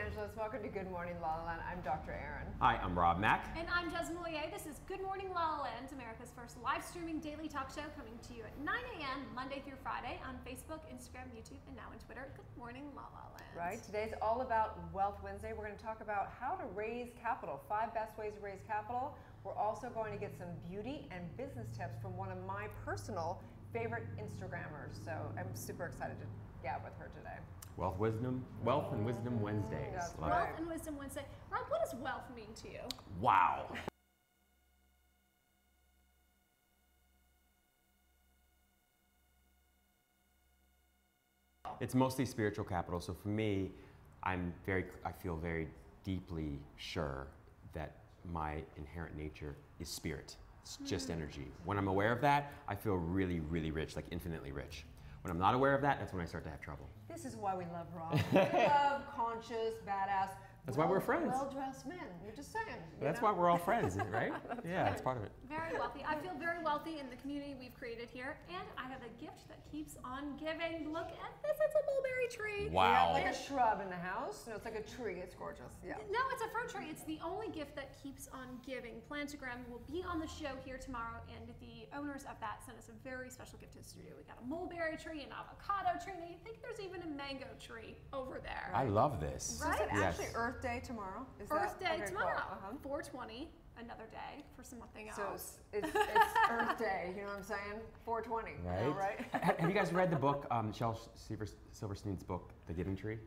Angeles. Welcome to Good Morning La La Land. I'm Dr. Erin. Hi, I'm Rob Mack. And I'm Jez Moyer. This is Good Morning La La Land, America's first live streaming daily talk show, coming to you at 9 a.m. Monday through Friday on Facebook, Instagram, YouTube, and now on Twitter. Good Morning La La Land. Right. Today's all about Wealth Wednesday. We're going to talk about how to raise capital, 5 best ways to raise capital. We're also going to get some beauty and business tips from one of my personal favorite Instagrammers. So I'm super excited to get with her today. Wealth and Wisdom Wednesdays. That's Wealth right. and Wisdom Wednesday. Rob, what does wealth mean to you? Wow. It's mostly spiritual capital. So for me, I feel very deeply sure that my inherent nature is spirit. It's just energy. When I'm aware of that, I feel really, really rich, like infinitely rich. When I'm not aware of that, that's when I start to have trouble. This is why we love Rob. We love conscious, badass. That's why we're friends. Well-dressed men. You're just saying. That's why we're all friends, right? Yeah, that's part of it. Very wealthy. I feel very wealthy in the community we've created here, and I have a gift that keeps on giving. Look at this. It's a mulberry tree. Wow. Like a shrub in the house. No, it's like a tree. It's gorgeous. Yeah. No, it's a fruit tree. It's the only gift that keeps on giving. Plantogram will be on the show here tomorrow, and the owners of that sent us a very special gift to the studio. We got a mulberry tree, an avocado tree, and I think there's even a mango tree over there. I love this. So is it Yes. actually Earth Day tomorrow? Is Earth that, Day okay, tomorrow, cool. 420, another day for something So else. it's Earth Day, you know what I'm saying? 420, Right. you know, right? Have you guys read the book, Shel Silverstein's book, The Giving Tree?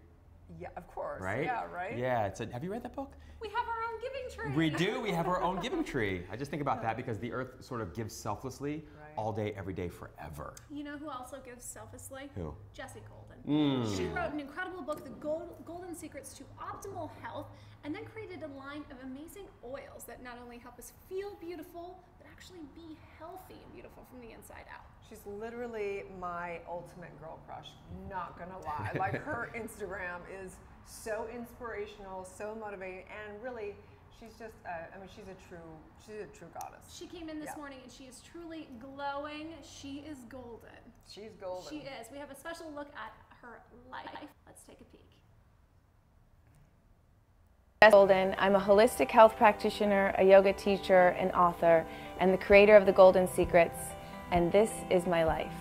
Yeah, of course. Right? Yeah, right? Yeah. Have you read that book? We have our own giving tree. We do. We have our own giving tree. I just think about that because the earth sort of gives selflessly all day, every day, forever. You know who also gives selflessly? Who? Jessie Goldyn. Mm. She wrote an incredible book, The Golden Secrets to Optimal Health, and then created a line of amazing oils that not only help us feel beautiful, but actually be healthy and beautiful from the inside out. She's literally my ultimate girl crush, not gonna lie. Like her Instagram is so inspirational, so motivating, and really, she's just, I mean, she's a true goddess. She came in this morning and she is truly glowing. She is golden. She's golden. She is. We have a special look at her life. Let's take a peek. Goldyn. I'm a holistic health practitioner, a yoga teacher, an author, and the creator of The Golden Secrets, and this is my life.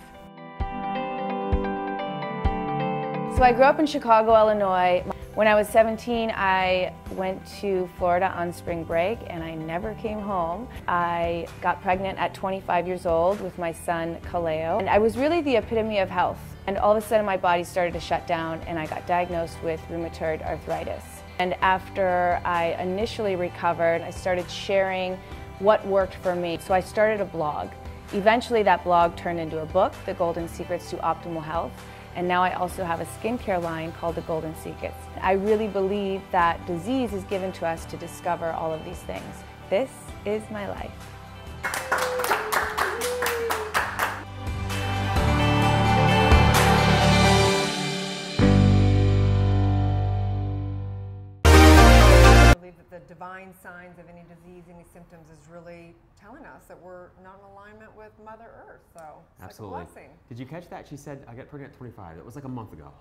So I grew up in Chicago, Illinois. When I was 17, I went to Florida on spring break and I never came home. I got pregnant at 25 years old with my son, Kaleo, and I was really the epitome of health. And all of a sudden my body started to shut down and I got diagnosed with rheumatoid arthritis. And after I initially recovered, I started sharing what worked for me. So I started a blog. Eventually that blog turned into a book, The Golden Secrets to Optimal Health. And now I also have a skincare line called The Golden Secrets. I really believe that disease is given to us to discover all of these things. This is my life. I believe that the divine signs of any disease, any symptoms is really telling us that we're not in alignment with Mother Earth. So it's Absolutely. like a blessing. Did you catch that? She said, I got pregnant at 25. It was like a month ago.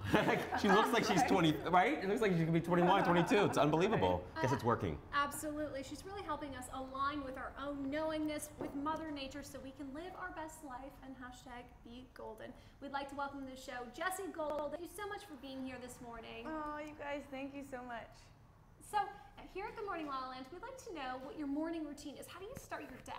She looks like she's 20, right? It looks like she could be 21, 22. It's unbelievable. Guess it's working. Absolutely. She's really helping us align with our own knowingness with Mother Nature so we can live our best life and hashtag be golden. We'd like to welcome to the show Jessie Goldyn. Thank you so much for being here this morning. Oh, you guys, thank you so much. So here at Good Morning La La Land, we'd like to know what your morning routine is. How do you start your day?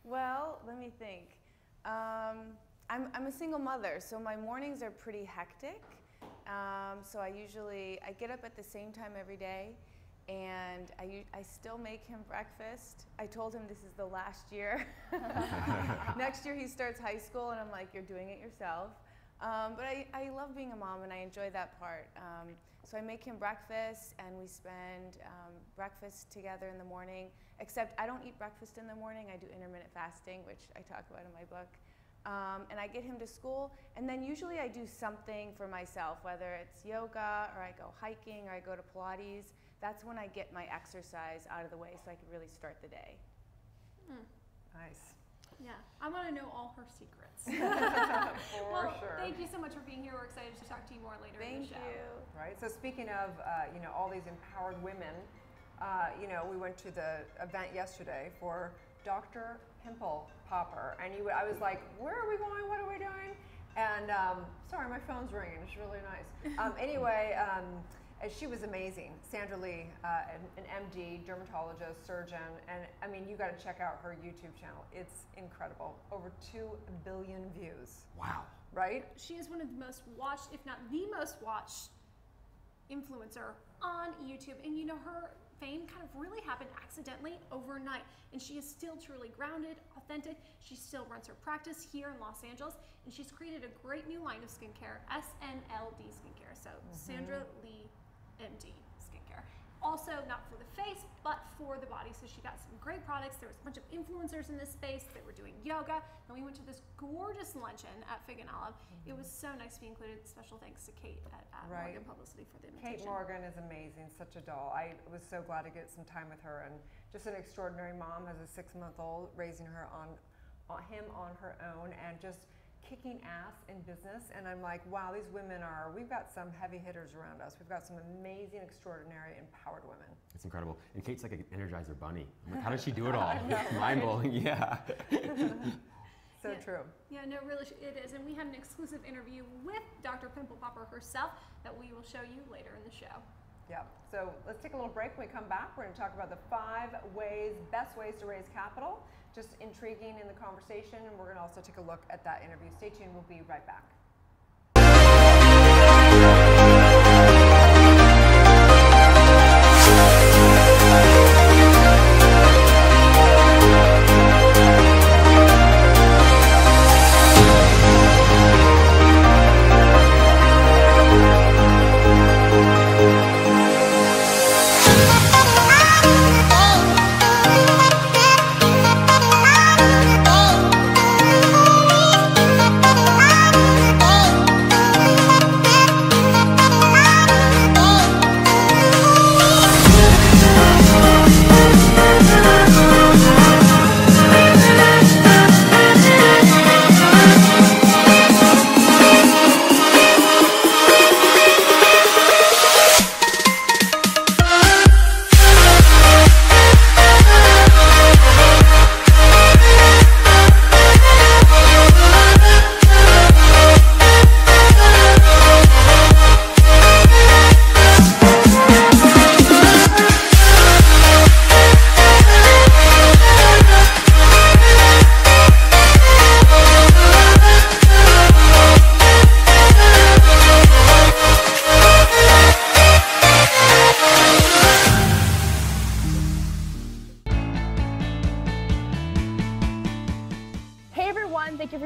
Well, let me think. I'm a single mother, so my mornings are pretty hectic. So I get up at the same time every day, and I still make him breakfast. I told him this is the last year. Next year he starts high school, and I'm like, you're doing it yourself. But I love being a mom, and I enjoy that part. So I make him breakfast, and we spend breakfast together in the morning, except I don't eat breakfast in the morning. I do intermittent fasting, which I talk about in my book. And I get him to school, and then usually I do something for myself, whether it's yoga, or I go hiking, or I go to Pilates. That's when I get my exercise out of the way so I can really start the day. Nice. Yeah, I want to know all her secrets. For Well, sure. they Thank you so much for being here. We're excited to talk to you more later in the show. Thank you. Right. So speaking of, all these empowered women, we went to the event yesterday for Dr. Pimple Popper, and I was like, where are we going? What are we doing? And sorry, my phone's ringing. It's really nice. Anyway, she was amazing. Sandra Lee, an MD, dermatologist, surgeon, and I mean, you got to check out her YouTube channel. It's incredible. Over 2 billion views. Wow. Right? She is one of the most watched, if not the most watched influencer on YouTube. And her fame kind of really happened accidentally overnight. And she is still truly grounded, authentic. She still runs her practice here in Los Angeles. And she's created a great new line of skincare, SNLD skincare. So Sandra Lee MD skincare. Also not for the face, but for the body. So she got some great products. There was a bunch of influencers in this space that were doing yoga. And we went to this gorgeous luncheon at Fig and Olive. It was so nice to be included. Special thanks to Kate at Morgan Publicity for the invitation. Kate Morgan is amazing, such a doll. I was so glad to get some time with her, and just an extraordinary mom, has a 6-month-old, raising him on her own, and just kicking ass in business. And I'm like, wow, these women we've got some heavy hitters around us. We've got some amazing, extraordinary, empowered women. It's incredible. And Kate's like an Energizer bunny. I'm like, how does she do it all? It's mind-blowing, yeah. So true. Yeah, no, really, it is. And we have an exclusive interview with Dr. Pimple Popper herself that we will show you later in the show. Yeah. So let's take a little break. When we come back, we're going to talk about the 5 best ways to raise capital. Just intriguing in the conversation, and we're going to also take a look at that interview. Stay tuned. We'll be right back.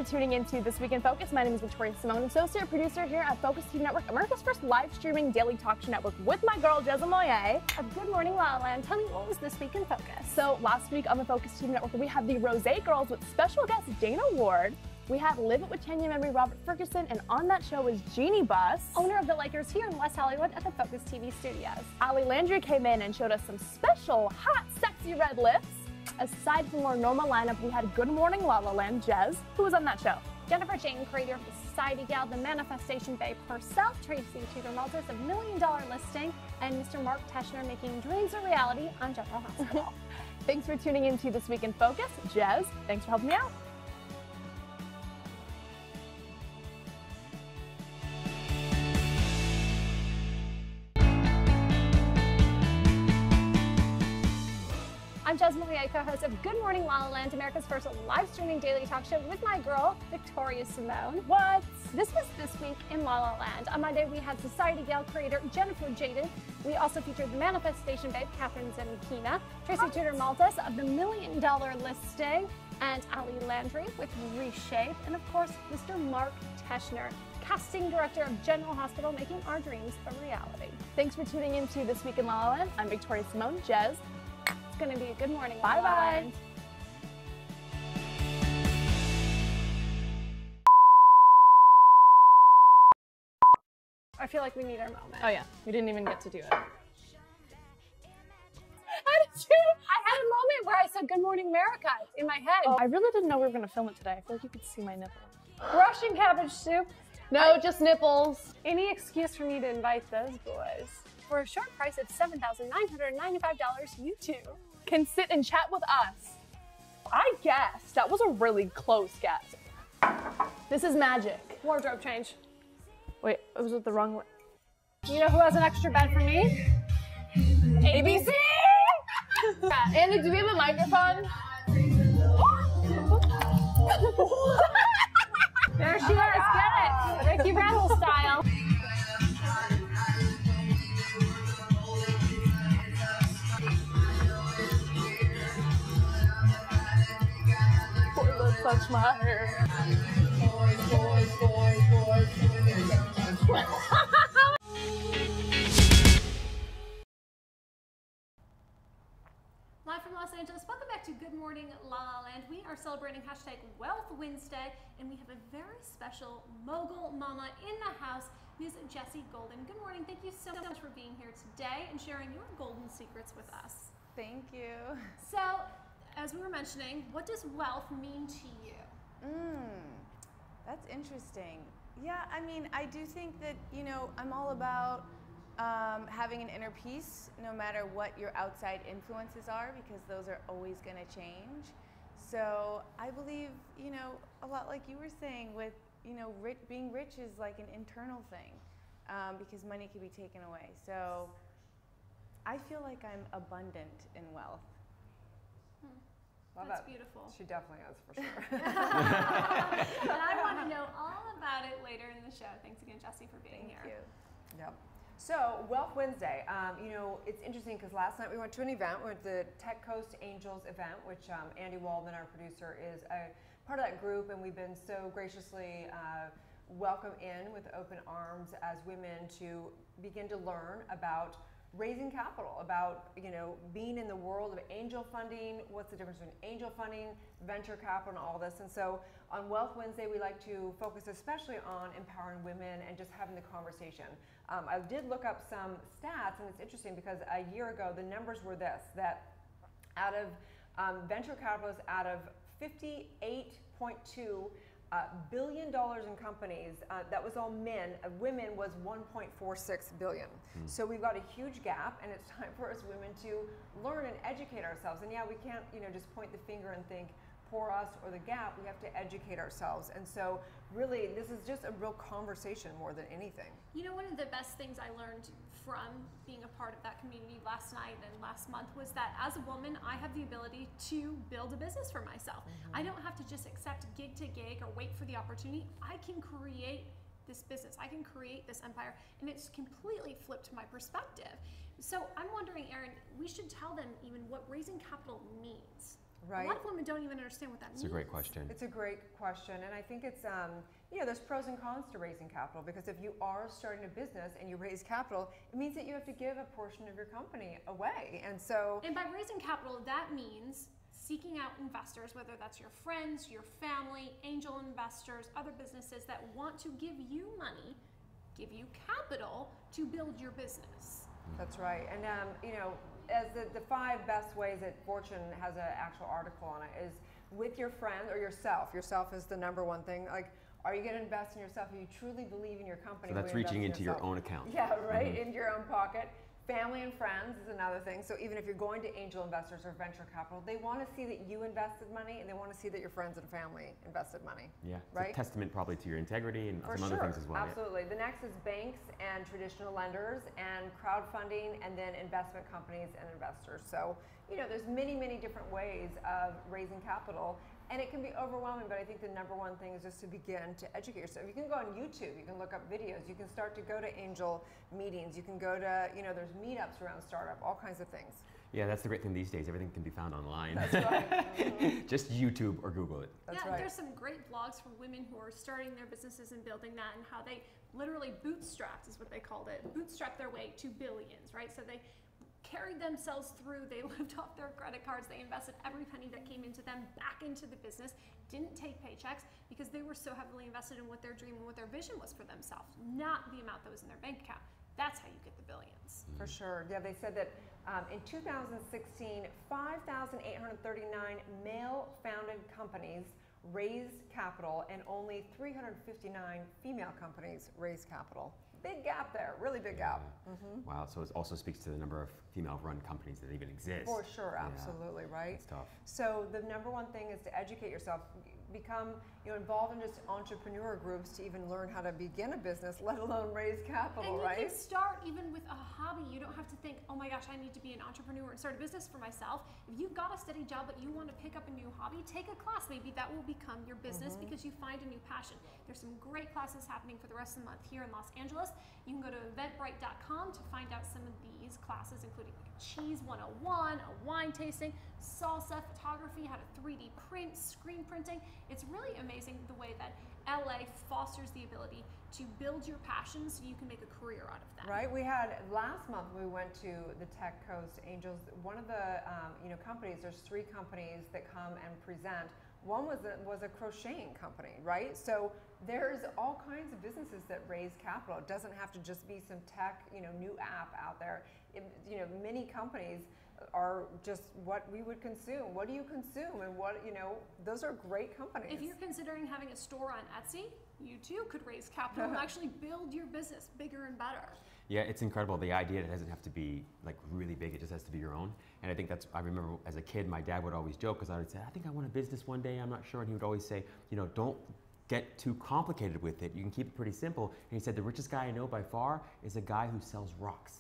Tuning into This Week in Focus. My name is Victoria Simone, associate producer here at Focus TV Network, America's first live streaming daily talk show network, with my girl Jez Moye of Good Morning La La Land. Tell me, what was This Week in Focus? So last week on the Focus TV Network, we have the Rose Girls with special guest Dana Ward. We had Live It with Tanya Memory Robert Ferguson, and on that show was Jeannie Buss, owner of the Lakers here in West Hollywood at the Focus TV studios. Ali Landry came in and showed us some special hot, sexy red lips. Aside from our normal lineup, we had Good Morning La La Land Jez, who was on that show. Jennifer Jane, creator of the Society Gal, the Manifestation Babe herself, Tracy Tudor Maltese of $1 Million Listing, and Mr. Mark Teschner making dreams a reality on General Hospital. Thanks for tuning in to This Week in Focus. Jez, thanks for helping me out. I'm Jez Moye, co-host of Good Morning La La Land, America's first live streaming daily talk show with my girl, Victoria Simone. What? This was This Week in La La Land. On Monday, we had Society Gal creator Jennifer Jaden. We also featured the Manifestation Babe, Catherine Zenkina, Tracy Tudor Maltese of the $1 Million Listing, and Ali Landry with Reshape, and of course, Mr. Mark Teschner, casting director of General Hospital, making our dreams a reality. Thanks for tuning in to This Week in La La Land. I'm Victoria Simone. Jez, it's going to be a good morning. Bye-bye. I feel like we need our moment. Oh yeah, we didn't even get to do it. I had a moment where I said Good Morning America in my head. Oh, I really didn't know we were going to film it today. I feel like you could see my nipple. Russian cabbage soup, No, just nipples. Any excuse for me to invite those boys. For a short price of $7,995, you two can sit and chat with us. I guess that was a really close guess. This is magic. Wardrobe change. Wait, was it the wrong one? You know who has an extra bed for me? ABC! Andy, do we have a microphone? There she is, get it! Ricky Rattle style. Let's touch my hair. Live from Los Angeles, welcome back to Good Morning La La Land. We are celebrating #Wealth Wednesday, and we have a very special mogul mama in the house, Ms. Jessie Goldyn. Good morning, thank you so much for being here today and sharing your golden secrets with us. Thank you. So, as we were mentioning, what does wealth mean to you? That's interesting. Yeah, I mean, I do think that, you know, I'm all about having an inner peace no matter what your outside influences are, because those are always going to change. So I believe, you know, a lot like you were saying with, you know, being rich is like an internal thing, because money can be taken away. So I feel like I'm abundant in wealth. Love That's that. beautiful. She definitely is, for sure. And I want to know all about it later in the show. Thanks again, Jessie, for being here. Thank you. Yep. So, Wealth Wednesday, you know, it's interesting because last night we went to an event. We went to the Tech Coast Angels event, which Andy Waldman, our producer, is a part of that group, and we've been so graciously welcomed in with open arms as women to begin to learn about raising capital, about, you know, being in the world of angel funding, what's the difference between angel funding, venture capital, and all this. And so on Wealth Wednesday, we like to focus especially on empowering women and just having the conversation. I did look up some stats, and it's interesting because a year ago, the numbers were this, that out of venture capitalists, out of $58.2 billion in companies, that was all men. Women was 1.46 billion. So we've got a huge gap, and it's time for us women to learn and educate ourselves. And yeah, we can't, you know, just point the finger and think poor us or the gap. We have to educate ourselves. And so really, this is just a real conversation more than anything. You know, one of the best things I learned from being a part of that community last night and last month was that as a woman, I have the ability to build a business for myself. I don't have to just accept gig to gig or wait for the opportunity. I can create this business. I can create this empire, and it's completely flipped my perspective. So I'm wondering, Erin, we should tell them even what raising capital means. Right. A lot of women don't even understand what that means. It's a great question. It's a great question, and I think it's, you know, there's pros and cons to raising capital, because if you are starting a business and you raise capital, it means that you have to give a portion of your company away, and so... And by raising capital, that means seeking out investors, whether that's your friends, your family, angel investors, other businesses that want to give you money, give you capital to build your business. That's right, and you know, as the 5 best ways that Fortune has an actual article on it is with your friend or yourself. Yourself is the number one thing. Like, are you going to invest in yourself? If you truly believe in your company, So that's reaching into your own account. Yeah, right, into your own pocket. Family and friends is another thing. So even if you're going to angel investors or venture capital, they want to see that you invested money, and they want to see that your friends and family invested money. Yeah, right? It's a testament probably to your integrity and For some sure. other things as well. Absolutely. The next is banks and traditional lenders and crowdfunding, and then investment companies and investors. So, you know, there's many, many different ways of raising capital, and it can be overwhelming, but I think the number one thing is just to begin to educate yourself. You can go on YouTube, you can look up videos, you can start to go to angel meetings, you can go to, you know, there's meetups around startup, all kinds of things. Yeah, that's the great thing these days. Everything can be found online. That's right. Just YouTube or Google it. That's yeah, right. There's some great blogs for women who are starting their businesses and building that, and how they literally bootstrapped, is what they called it, bootstrapped their way to billions, right? So they carried themselves through, they lived off their credit cards, they invested every penny that came into them back into the business, didn't take paychecks because they were so heavily invested in what their dream and what their vision was for themselves, not the amount that was in their bank account. That's how you get the billions. For sure. Yeah, they said that in 2016, 5,839 male-founded companies raise capital, and only 359 female companies raise capital. Big gap there, really big gap. Wow, so it also speaks to the number of female-run companies that even exist. For sure, Yeah. absolutely, right? It's tough. So the number one thing is to educate yourself. Become involved in just entrepreneur groups to even learn how to begin a business, let alone raise capital, And you right? can start even with a hobby. You don't have to think, oh my gosh, I need to be an entrepreneur and start a business for myself. If you've got a steady job but you want to pick up a new hobby, take a class. Maybe that will become your business because you find a new passion. There's some great classes happening for the rest of the month here in Los Angeles. You can go to eventbrite.com to find out some of these classes, including Cheese 101, a wine tasting, salsa, photography, how to 3D print, screen printing. It's really amazing the way that LA fosters the ability to build your passions so you can make a career out of them. Right. We had last month we went to the Tech Coast Angels. One of the companies. There's 3 companies that come and present. One was a crocheting company, right? So there's all kinds of businesses that raise capital. It doesn't have to just be some tech, new app out there. Many companies are just what we would consume. What do you consume? And those are great companies. If you're considering having a store on Etsy, you too could raise capital and actually build your business bigger and better. Yeah, it's incredible. The idea, it doesn't have to be like really big, it just has to be your own. And I think I remember as a kid, my dad would always joke, because I would say, I think I want a business one day, I'm not sure. And he would always say, don't get too complicated with it. You can keep it pretty simple. And he said, the richest guy I know by far is a guy who sells rocks.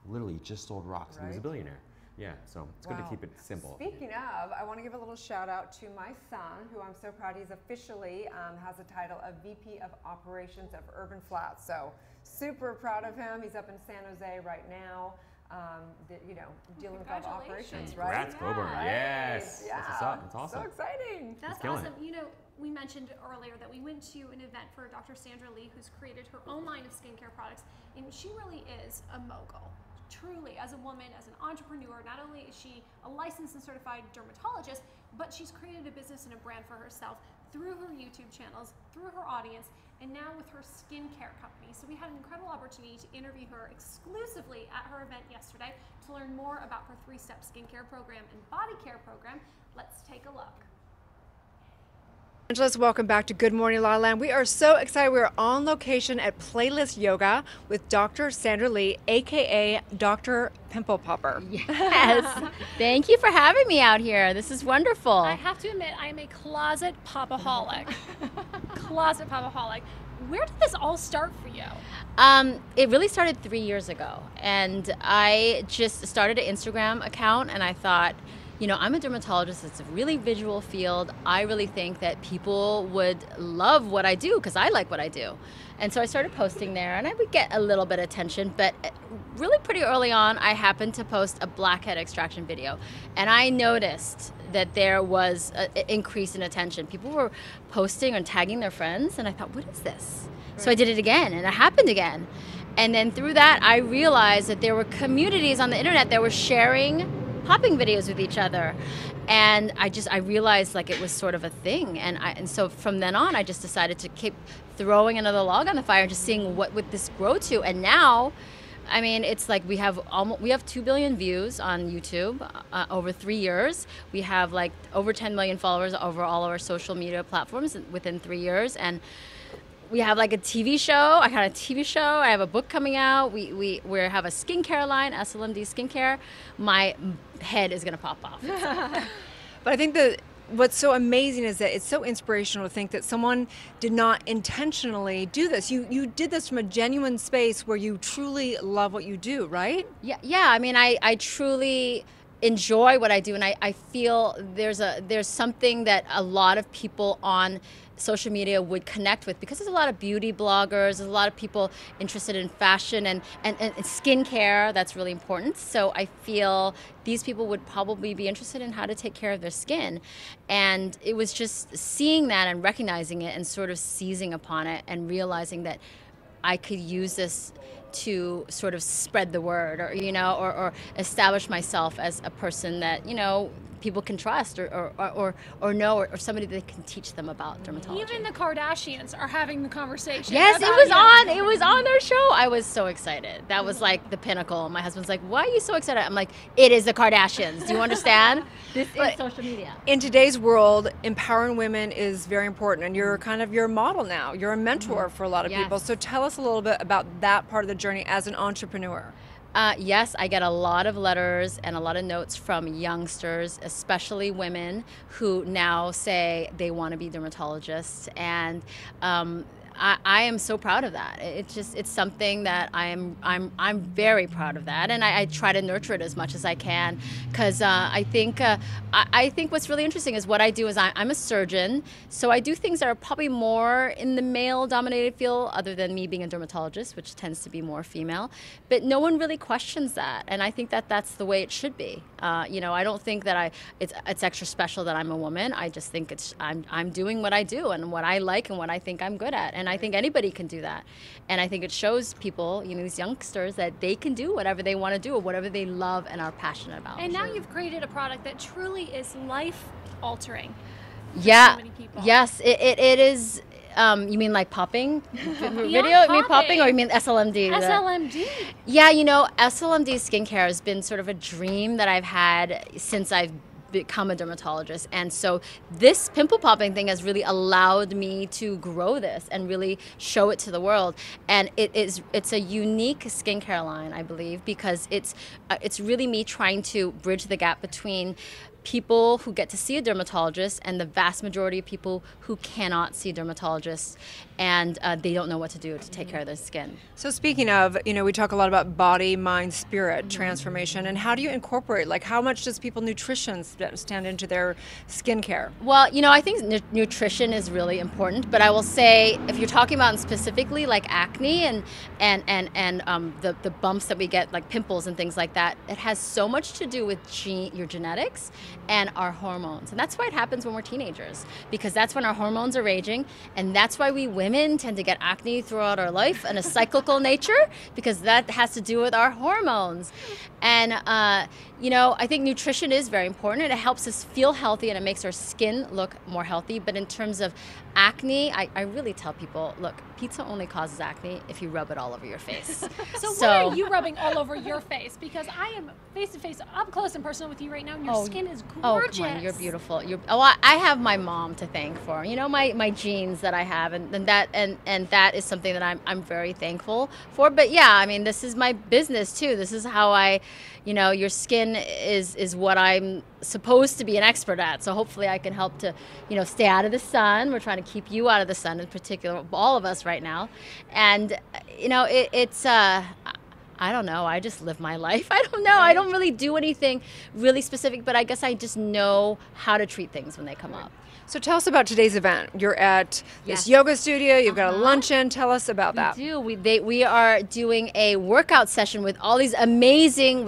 Literally just sold rocks. Right. He was a billionaire. Yeah, so it's good to keep it simple. Speaking of, I want to give a little shout out to my son, who I'm so proud he's officially has the title of VP of Operations of Urban Flats. So super proud of him. He's up in San Jose right now, dealing with all the operations, right? Congrats, Goldyn. Yes. Yeah. That's what's up. It's awesome. So exciting. That's awesome. We mentioned earlier that we went to an event for Dr. Sandra Lee, who's created her own line of skincare products, and she really is a mogul. Truly, as a woman, as an entrepreneur, not only is she a licensed and certified dermatologist, but she's created a business and a brand for herself through her YouTube channels, through her audience, and now with her skincare company. So we had an incredible opportunity to interview her exclusively at her event yesterday to learn more about her 3-step skincare program and body care program. Let's take a look. Angeles, welcome back to Good Morning La La Land. We are so excited. We are on location at Playlist Yoga with Dr. Sandra Lee, aka Dr. Pimple Popper. Yes. Thank you for having me out here. This is wonderful. I have to admit, I am a closet popaholic. Closet popaholic. Where did this all start for you? It really started 3 years ago, and I just started an Instagram account, and I thought, I'm a dermatologist. It's a really visual field. I really think that people would love what I do because I like what I do. And so I started posting there, and I would get a little bit of attention, but really pretty early on, I happened to post a blackhead extraction video, and I noticed that there was an increase in attention. People were posting and tagging their friends, and I thought, what is this? Right. So I did it again, and it happened again. And then through that, I realized that there were communities on the internet that were sharing popping videos with each other, and I realized like it was sort of a thing, and so from then on I just decided to keep throwing another log on the fire, just seeing what would this grow to. And now, I mean, it's like we have 2 billion views on YouTube over 3 years. We have like over 10 million followers over all of our social media platforms within 3 years, and we have like a TV show. I got a TV show. I have a book coming out. We have a skincare line, SLMD Skincare. My head is gonna pop off. But I think that what's so amazing is that it's so inspirational to think that someone did not intentionally do this. You did this from a genuine space where you truly love what you do, right? Yeah. I mean, I truly enjoy what I do, and I feel there's something that a lot of people on social media would connect with, because there's a lot of beauty bloggers, there's a lot of people interested in fashion and skincare. That's really important. So I feel these people would probably be interested in how to take care of their skin. And it was just seeing that and recognizing it and sort of seizing upon it and realizing that I could use this to sort of spread the word, or establish myself as a person that, people can trust or know, or somebody that can teach them about dermatology. Even the Kardashians are having the conversation. Yes, it was on their show. I was so excited. That was like the pinnacle. My husband's like, why are you so excited? I'm like, it is the Kardashians. Do you understand? This is social media. In today's world, empowering women is very important, and you're kind of your model now. You're a mentor for a lot of Yes. people. So tell us a little bit about that part of the journey as an entrepreneur. Yes, I get a lot of letters and a lot of notes from youngsters, especially women, who now say they want to be dermatologists, and I am so proud of that. It's something that I'm very proud of that, and I try to nurture it as much as I can, because I think what's really interesting is what I do is I'm a surgeon, so I do things that are probably more in the male-dominated field, other than me being a dermatologist, which tends to be more female. But no one really questions that, and I think that that's the way it should be. I don't think that it's extra special that I'm a woman. I just think I'm doing what I do and what I like and what I think I'm good at, and I think anybody can do that. And I think it shows people, these youngsters, that they can do whatever they want to do or whatever they love and are passionate about. And now you've created a product that truly is life altering. Yeah. So many people. Yes, it is. You mean like popping video? You mean popping, or you mean SLMD? SLMD. Yeah, SLMD skincare has been sort of a dream that I've had since I've become a dermatologist, and so this pimple popping thing has really allowed me to grow this and really show it to the world. And it's a unique skincare line, I believe, because it's really me trying to bridge the gap between people who get to see a dermatologist and the vast majority of people who cannot see dermatologists, and they don't know what to do to take care of their skin. So speaking of, we talk a lot about body, mind, spirit transformation, and how do you incorporate, like how much does people nutrition stand into their skincare? Well, I think nutrition is really important, but I will say if you're talking about specifically like acne and the bumps that we get, like pimples and things like that, it has so much to do with your genetics and our hormones. And that's why it happens when we're teenagers, because that's when our hormones are raging, and that's why we women tend to get acne throughout our life in a cyclical nature, because that has to do with our hormones. And I think nutrition is very important, and it helps us feel healthy and it makes our skin look more healthy. But in terms of acne, I really tell people, look, pizza only causes acne if you rub it all over your face. So what are you rubbing all over your face? Because I am face to face, up close and personal with you right now, and your skin is gorgeous. Oh, come on, you're beautiful. I have my mom to thank for, my genes that I have, and that is something that I'm very thankful for. But yeah, I mean, this is my business too. This is how your skin is what I'm supposed to be an expert at. So hopefully I can help to, stay out of the sun. We're trying to keep you out of the sun in particular, all of us right now. And, it's I don't know. I just live my life. I don't know. I don't really do anything really specific, but I guess I just know how to treat things when they come up. So tell us about today's event. You're at this yoga studio. You've got a luncheon. Tell us about that. We are doing a workout session with all these amazing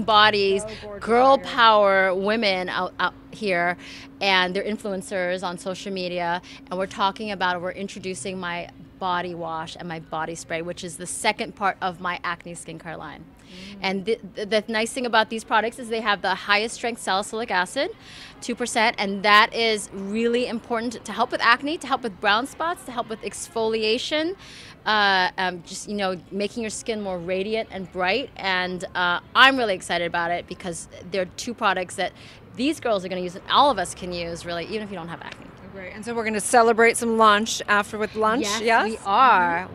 bodies, girl power women out here, and they're influencers on social media. And we're introducing my body wash and my body spray, which is the second part of my acne skincare line. And the nice thing about these products is they have the highest strength salicylic acid, 2%, and that is really important to help with acne, to help with brown spots, to help with exfoliation, making your skin more radiant and bright. And I'm really excited about it because they're two products that these girls are going to use, and all of us can use, really, even if you don't have acne. Great. And so we're going to celebrate some lunch after with lunch. Yes, we are.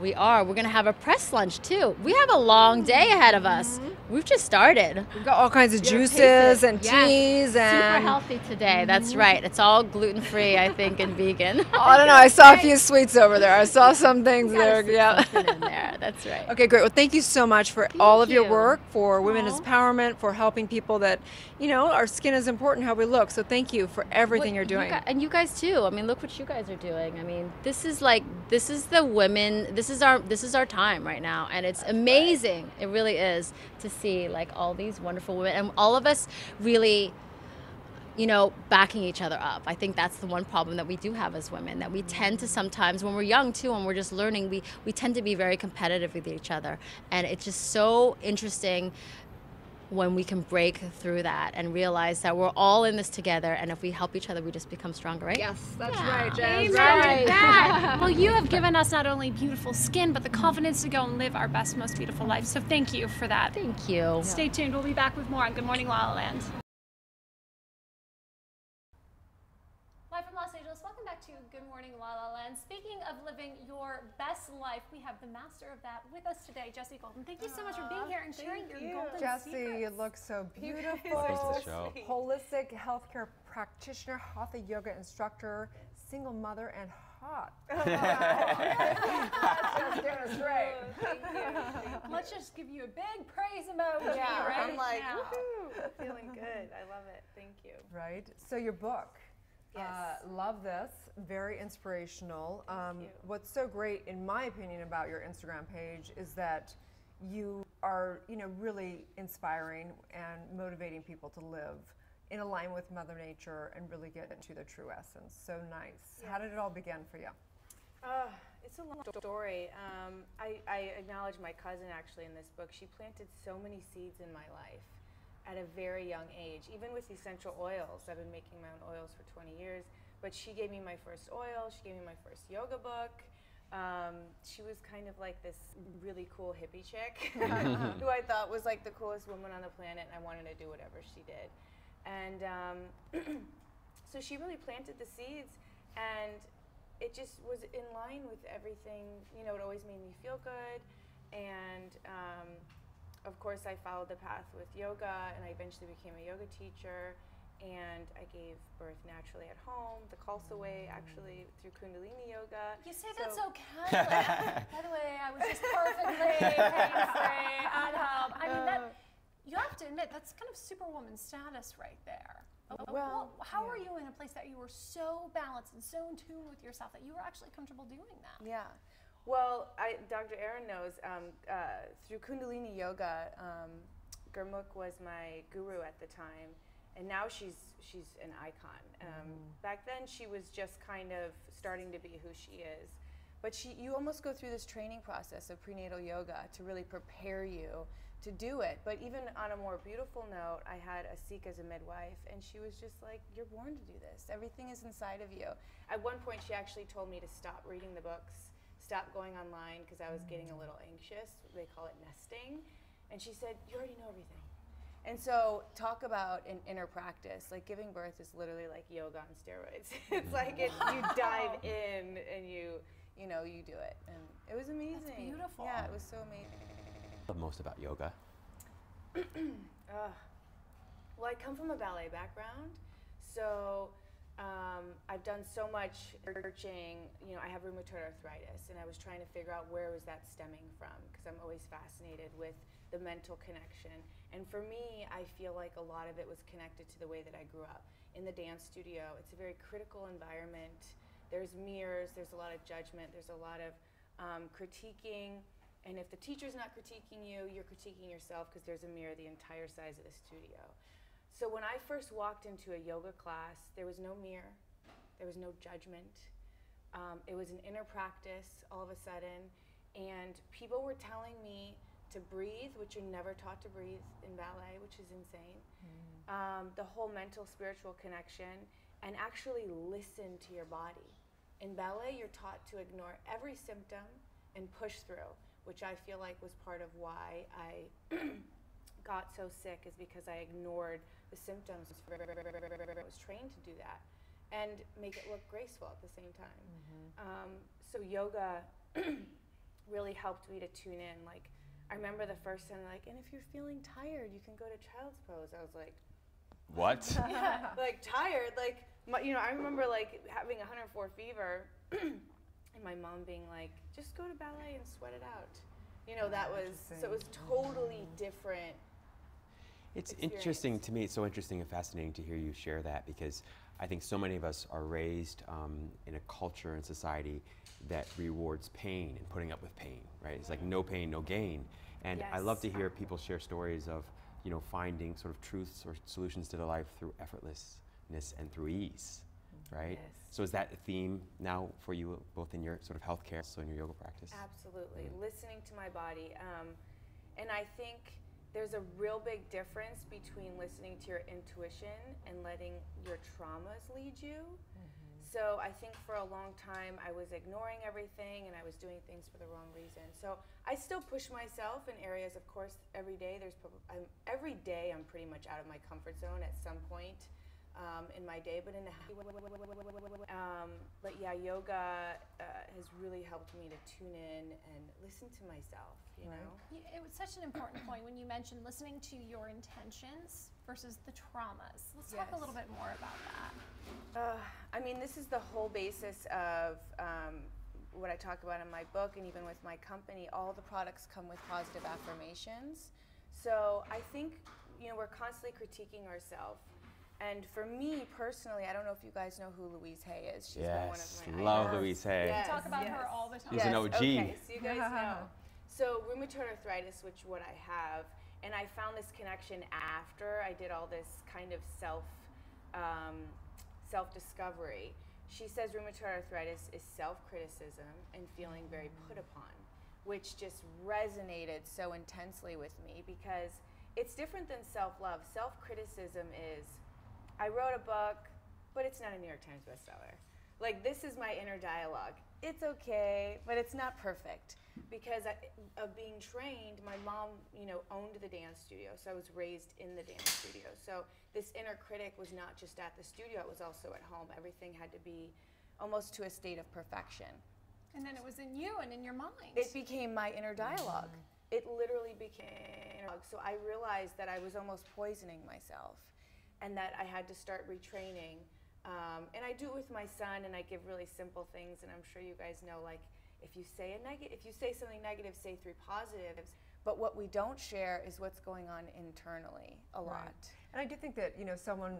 We're going to have a press lunch too. We have a long day ahead of us. We've just started. We've got all kinds of juices and teas and super healthy today. That's right. It's all gluten-free, I think, and vegan. I don't know. I saw a few sweets over there. I saw some things there. Yeah. In there. That's right. Okay, great. Well, thank you so much for all of your work, for women's empowerment, for helping people that, our skin is important, how we look. So thank you for everything you're doing. And you guys too. I mean, look what you guys are doing. I mean, this is the women. This is our time right now, and it's amazing. It really is to see like all these wonderful women and all of us really, backing each other up. I think that's the one problem that we do have as women, that we tend to sometimes, when we're young too, and we're just learning, we tend to be very competitive with each other, and it's just so interesting when we can break through that and realize that we're all in this together, and if we help each other, we just become stronger, right? Yes, that's right, Jazz. Amen to Right. that. Well, you have given us not only beautiful skin, but the confidence to go and live our best, most beautiful life. So thank you for that. Thank you. Stay tuned. We'll be back with more on Good Morning La La Land. Live from Los Angeles, welcome back to Good Morning La La Land. Speaking of living your best life, we have the master of that with us today, Jessie Goldyn. Thank you so much for being here and sharing your golden Jessie, secrets. you look so beautiful. Thanks for the show. Holistic healthcare practitioner, hatha yoga instructor, single mother, and hot. Let's just get it straight. Let's just give you a big praise emoji Yeah, right I'm like, now. woohoo, feeling good. I love it. Thank you. Right. So your book. Yes. Love this. Very inspirational. you. What's so great, in my opinion, about your Instagram page is that you are, really inspiring and motivating people to live in alignment with Mother Nature and really get into their true essence. So nice. How did it all begin for you? It's a long story. I acknowledge my cousin actually in this book. She planted so many seeds in my life at a very young age, even with essential oils. I've been making my own oils for 20 years, but she gave me my first oil, she gave me my first yoga book. She was kind of like this really cool hippie chick who I thought was like the coolest woman on the planet, and I wanted to do whatever she did. And so she really planted the seeds, and it just was in line with everything. It always made me feel good, and of course, I followed the path with yoga, and I eventually became a yoga teacher, and I gave birth naturally at home, the Khalsa way, actually, through Kundalini yoga. You say that so casually. By the way, I was just perfectly pain-free at home. I mean, that, you have to admit, that's kind of superwoman status right there. Well, how are you in a place that you were so balanced and so in tune with yourself that you were actually comfortable doing that? Yeah. Well, Dr. Erin knows, through Kundalini yoga, Gurmukh was my guru at the time, and now she's an icon. Back then, she was just kind of starting to be who she is. But you almost go through this training process of prenatal yoga to really prepare you to do it. But even on a more beautiful note, I had a Sikh as a midwife, and she was just like, you're born to do this. Everything is inside of you. At one point, she actually told me to stop reading the books, stop going online, because I was getting a little anxious. They call it nesting. And she said, you already know everything. And so talk about an inner practice. Like giving birth is literally like yoga on steroids. It's like you dive in and you do it. And it was amazing. That's beautiful. Yeah, it was so amazing. What most about yoga? Well, I come from a ballet background, so I've done so much searching. I have rheumatoid arthritis, and I was trying to figure out where was that stemming from, because I'm always fascinated with the mental connection. And for me, I feel like a lot of it was connected to the way that I grew up. In the dance studio, it's a very critical environment. There's mirrors, there's a lot of judgment, there's a lot of critiquing. And if the teacher's not critiquing you, you're critiquing yourself, because there's a mirror the entire size of the studio. So when I first walked into a yoga class, there was no mirror, there was no judgment. It was an inner practice all of a sudden, and people were telling me to breathe, which you're never taught to breathe in ballet, which is insane. The whole mental, spiritual connection, and actually listen to your body. In ballet, you're taught to ignore every symptom and push through, which I feel like was part of why I got so sick, is because I ignored the symptoms. I was trained to do that and make it look graceful at the same time. So yoga really helped me to tune in. Like, I remember the first time, like, and if you're feeling tired, you can go to child's pose. I was like, What? yeah, like tired, like, I remember like having 104 fever and my mom being like, just go to ballet and sweat it out. That was, so it was totally different. It's interesting to me. It's so interesting and fascinating to hear you share that, because I think so many of us are raised in a culture and society that rewards pain and putting up with pain, right? It's like no pain, no gain. And Yes. I love to hear people share stories of, finding sort of truths or solutions to their life through effortlessness and through ease, right? Yes. So is that a theme now for you, both in your sort of healthcare, so in your yoga practice? Absolutely, listening to my body. And I think there's a real big difference between listening to your intuition and letting your traumas lead you. So I think for a long time I was ignoring everything and I was doing things for the wrong reason. So I still push myself in areas, of course, every day. Every day I'm pretty much out of my comfort zone at some point in my day. But but yeah, yoga has really helped me to tune in and listen to myself. You know, it was such an important point when you mentioned listening to your intentions versus the traumas. Let's talk a little bit more about that. I mean, this is the whole basis of what I talk about in my book, and even with my company. All the products come with positive affirmations. So I think, we're constantly critiquing ourselves. And for me personally, I don't know if you guys know who Louise Hay is. She's been one of my love idols. Louise Hay. We talk about her all the time. She's an OG. Okay, so you guys know. So rheumatoid arthritis, which what I have, and I found this connection after I did all this kind of self-discovery. She says rheumatoid arthritis is self-criticism and feeling very put upon, which just resonated so intensely with me because it's different than self-love. Self-criticism is, I wrote a book, but it's not a New York Times bestseller. Like, this is my inner dialogue. It's okay, but it's not perfect. Because of being trained, my mom, owned the dance studio, so I was raised in the dance studio. So this inner critic was not just at the studio, it was also at home. Everything had to be almost to a state of perfection. And then it was in you and in your mind. It became my inner dialogue. It literally became, so I realized that I was almost poisoning myself and that I had to start retraining. And I do it with my son, and I give really simple things, and I'm sure you guys know, like, if you say something negative, say 3 positives. But what we don't share is what's going on internally a lot. And I do think that, someone,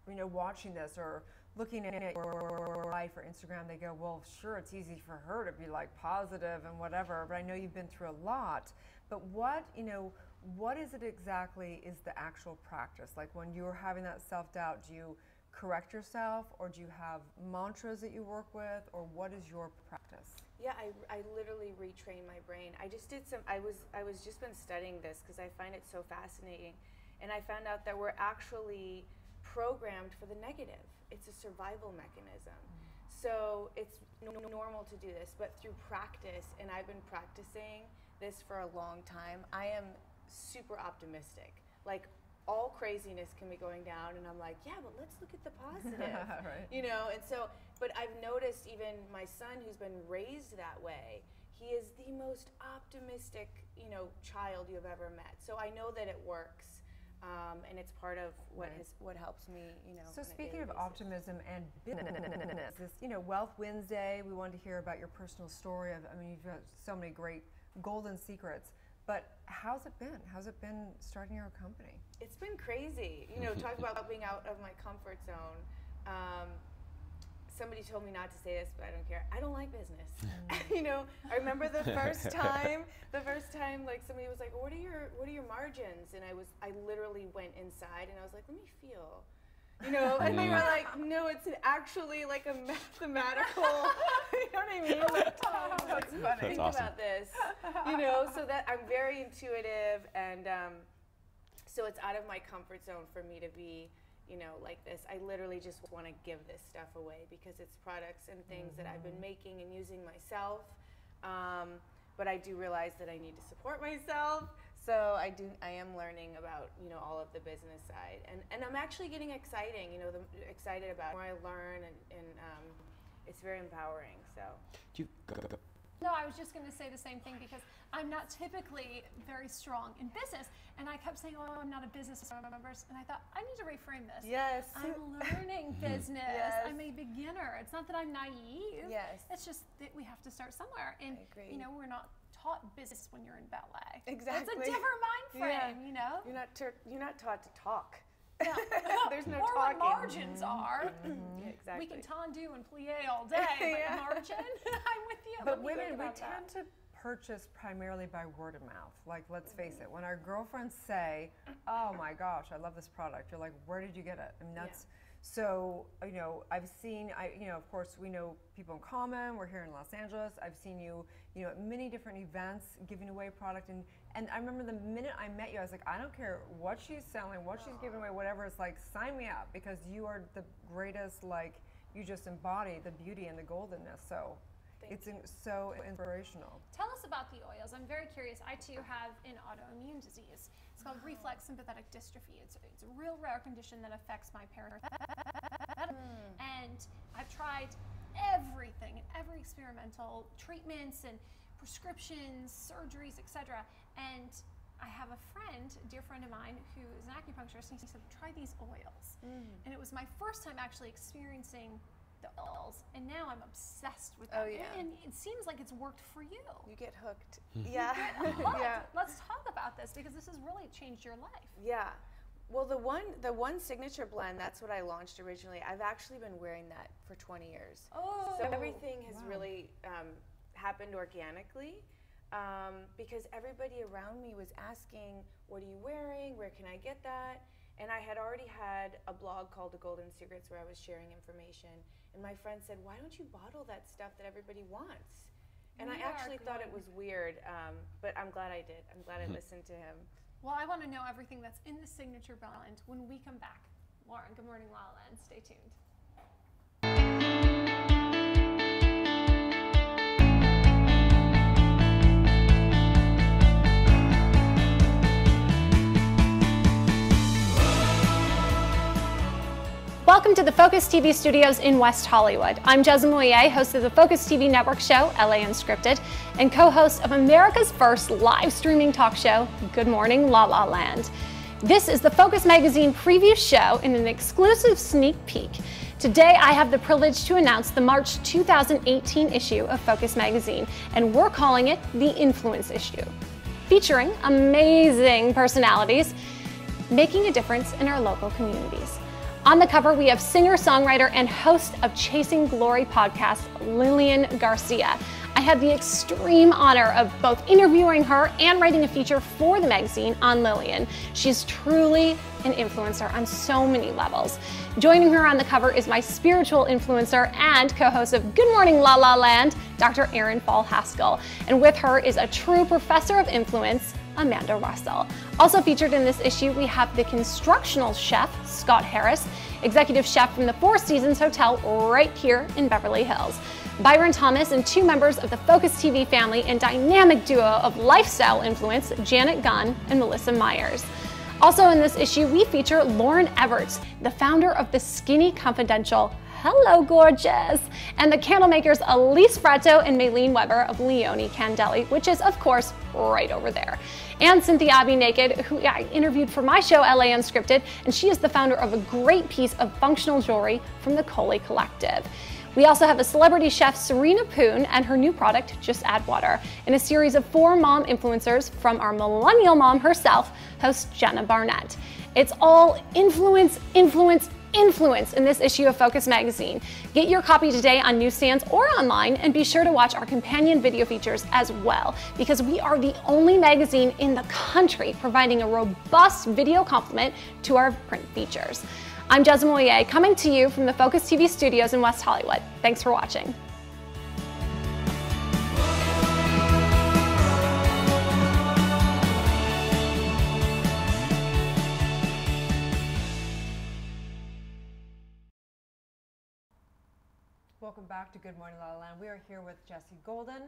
watching this or looking at your life or Instagram, they go, well, sure, it's easy for her to be like positive and whatever, but I know you've been through a lot. But what is it exactly is the actual practice? Like when you're having that self-doubt, do you correct yourself, or do you have mantras that you work with, or what is your practice? Yeah, I literally retrained my brain. I just did I was just been studying this because I find it so fascinating, and I found out that we're actually programmed for the negative. It's a survival mechanism. So it's normal to do this, but through practice, and I've been practicing this for a long time, I am super optimistic. Like, all craziness can be going down, and I'm like, yeah, but let's look at the positive. Right. And so, but I've noticed even my son, who's been raised that way, he is the most optimistic, child you've ever met. So I know that it works, and it's part of what helps me, So speaking of optimism and business, this, Wealth Wednesday, we wanted to hear about your personal story of, you've got so many great golden secrets. But how's it been? How's it been starting your company? It's been crazy. Talk about being out of my comfort zone. Somebody told me not to say this, but I don't care. I don't like business. I remember the first time, like somebody was like, "What are your margins?" And I literally went inside and I was like, "Let me feel." And they were like, "No, it's actually like a mathematical." You know what I mean? Like, that's funny. Think awesome. about this. So that I'm very intuitive, and so it's out of my comfort zone for me to be, like this. I literally just want to give this stuff away because it's products and things that I've been making and using myself. But I do realize that I need to support myself. So I am learning about, all of the business side, and I'm actually getting excited about more I learn, and it's very empowering. So. No, I was just going to say the same thing because I'm not typically very strong in business, and I kept saying, "Oh, I'm not a business member," and I thought I need to reframe this. Yes. I'm learning business. Yes. I'm a beginner. It's not that I'm naive. Yes. It's just that we have to start somewhere, and I agree. we're not taught business when you're in ballet. Exactly. It's a different mind frame. You're not taught to talk. Yeah. There's no or talking. what margins are. Yeah, exactly. We can tendu and plie all day, but margin, I'm with you. But women, we tend to purchase primarily by word of mouth. Like, let's face it, when our girlfriends say, "Oh my gosh, I love this product," you're like, "Where did you get it?" That's So, you know, I've seen, you know, of course, we know people in common. We're here in Los Angeles. I've seen you, you know, at many different events giving away product. And I remember the minute I met you, I was like, I don't care what she's selling, what she's giving away, whatever. It's like, sign me up, because you are the greatest, like, you just embody the beauty and the goldenness. So it's so inspirational. Tell us about the oils. I'm very curious. I too have an autoimmune disease. It's called reflex sympathetic dystrophy. It's a real rare condition that affects my and I've tried everything, every experimental treatments and prescriptions, surgeries, etc. And I have a friend, a dear friend of mine, who is an acupuncturist, and he said, try these oils. And it was my first time actually experiencing the oils, and now I'm obsessed with them. Oh, yeah. And it seems like it's worked for you. You get hooked. Yeah. Yeah. Let's talk about this, because this has really changed your life. Yeah. Well, the one signature blend, that's what I launched originally. I've actually been wearing that for 20 years. Oh. So everything has really happened organically, because everybody around me was asking, what are you wearing? Where can I get that? And I had already had a blog called The Goldyn Secrets where I was sharing information. And my friend said, why don't you bottle that stuff that everybody wants? And I actually thought it was weird, but I'm glad I did. I'm glad I listened to him. Well, I want to know everything that's in the signature blend when we come back. Lauren, good morning, La La Land. Stay tuned. Welcome to the Focus TV studios in West Hollywood. I'm Jessamine Moyer, host of the Focus TV network show, LA Unscripted, and co-host of America's first live streaming talk show, Good Morning La La Land. This is the Focus Magazine preview show in an exclusive sneak peek. Today, I have the privilege to announce the March 2018 issue of Focus Magazine, and we're calling it the Influence issue, featuring amazing personalities making a difference in our local communities. On the cover, we have singer-songwriter and host of Chasing Glory podcast, Lillian Garcia. I had the extreme honor of both interviewing her and writing a feature for the magazine on Lillian. She's truly an influencer on so many levels. Joining her on the cover is my spiritual influencer and co-host of Good Morning La La Land, Dr. Erin Haskell. And with her is a true professor of influence, Amanda Russell. Also featured in this issue, we have the constructional chef, Scott Harris, executive chef from the Four Seasons Hotel right here in Beverly Hills, Byron Thomas, and two members of the Focus TV family and dynamic duo of lifestyle influence, Janet Gunn and Melissa Myers. Also in this issue, we feature Lauren Everts, the founder of the Skinny Confidential, hello gorgeous, and the candle makers Elise Fratto and Maylene Weber of Leone Candeli, which is of course right over there. And Cynthia Abbey Naked, who I interviewed for my show LA Unscripted, and she is the founder of a great piece of functional jewelry from the Coley Collective. We also have a celebrity chef, Serena Poon, and her new product, Just Add Water, in a series of 4 mom influencers from our millennial mom herself, host Jenna Barnett. It's all influence, influence, influence in this issue of Focus Magazine. Get your copy today on newsstands or online, and be sure to watch our companion video features as well, because we are the only magazine in the country providing a robust video complement to our print features. I'm Jessamine Moyer, coming to you from the Focus TV studios in West Hollywood. Thanks for watching. Welcome back to Good Morning La La Land. We are here with Jessie Goldyn,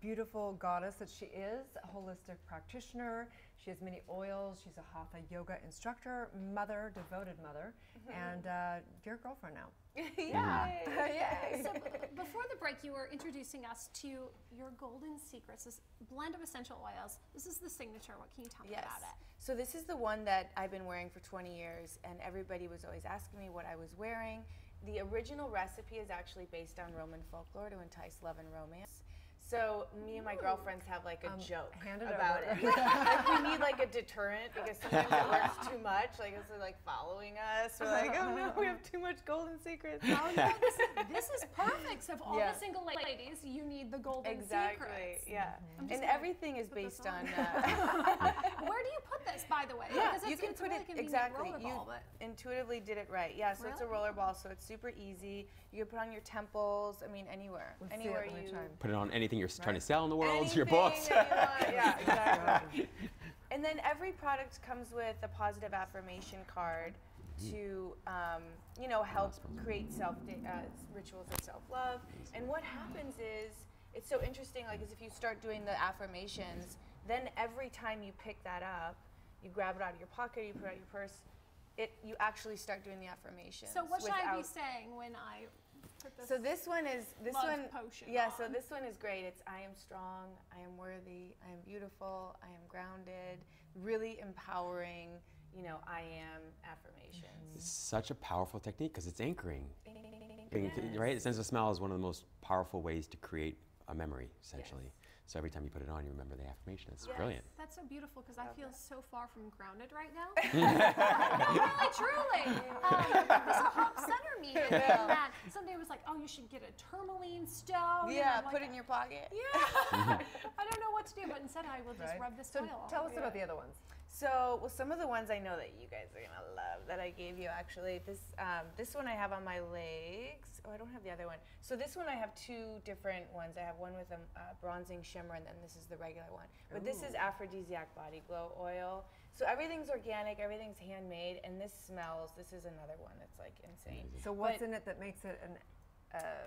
beautiful goddess that she is, a holistic practitioner. She has many oils. She's a hatha yoga instructor, mother, devoted mother, and dear girlfriend now. Yay! Yay! So before the break, you were introducing us to your Goldyn Secrets, this blend of essential oils. This is the signature. What can you tell me about it? So this is the one that I've been wearing for 20 years, and everybody was always asking me what I was wearing. The original recipe is actually based on Roman folklore to entice love and romance. So me and my girlfriends have like a joke hand it about over. it. Like we need like a deterrent because sometimes it works too much. Like it's like following us. We're like, oh no, we have too much golden secrets. Oh no, this is perfect. So for all Yeah. the single ladies, you need the golden Exactly. secrets. Yeah. I'm just And gonna everything is put this based on. on. Where do you put this, by the way? Yeah, Because you it's, can it's put a really it convenient exactly. roller You ball, but intuitively did it right. Yeah, so it's a Really? roller ball, so it's super easy. You can put on your temples. I mean, anywhere, Let's see it, anywhere let me you. try. Put it on anything you're trying to sell in the world, your Anything books. that you want. Yeah, exactly. And then every product comes with a positive affirmation card to, you know, help create rituals of self-love. And what happens is, it's so interesting, like, is if you start doing the affirmations, then every time you pick that up, you grab it out of your pocket, you put it out your purse, you actually start doing the affirmations. so what should I be without- saying when I put this? So this one is Love potion Yeah, so on? this one is great. It's I am strong, I am worthy, I am beautiful, I am grounded. Really empowering, you know, I am affirmations. It's such a powerful technique because it's anchoring. Yes. Right? The sense of smell is one of the most powerful ways to create a memory, essentially. So every time you put it on, you remember the affirmation. It's Yes. brilliant. That's so beautiful because I feel so far from grounded right now. Mm-hmm. No, really, truly. This pop center meeting that somebody was like, oh, you should get a tourmaline stone. Yeah, And I'm put like, it in your pocket. Yeah. I don't know what to do, but instead I will just Right. rub this So oil on. tell us about the other ones. So, well, some of the ones I know that you guys are gonna love that I gave you actually. This one I have on my legs. Oh, I don't have the other one. So this one I have two different ones. I have one with a bronzing shimmer, and then this is the regular one. But this is aphrodisiac body glow oil. So everything's organic, everything's handmade, and this smells. This is another one that's like insane. So what's But- in it that makes it an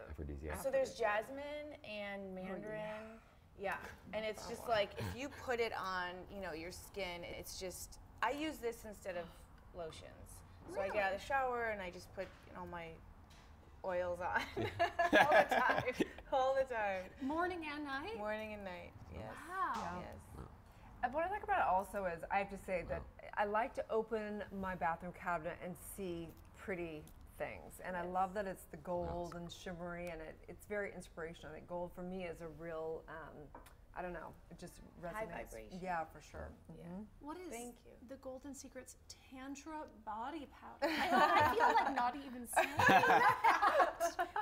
Aphrodisiac. So there's jasmine and mandarin. Yeah, and it's just like if you put it on, you know, your skin, it's just. I use this instead of lotions. So I get out of the shower and I just put, you know, my oils on all the time, all the time, Morning and night? morning and night. Yes. Wow. Yes. And what I like about it also is I have to say that I like to open my bathroom cabinet and see pretty things. And I love that it's the gold and shimmery, and it's very inspirational. I think gold for me is a real, I don't know, it just resonates. High vibration. Yeah, for sure. Yeah. What is Thank you. the Golden Secrets Tantra Body Powder? I feel like not even saying that.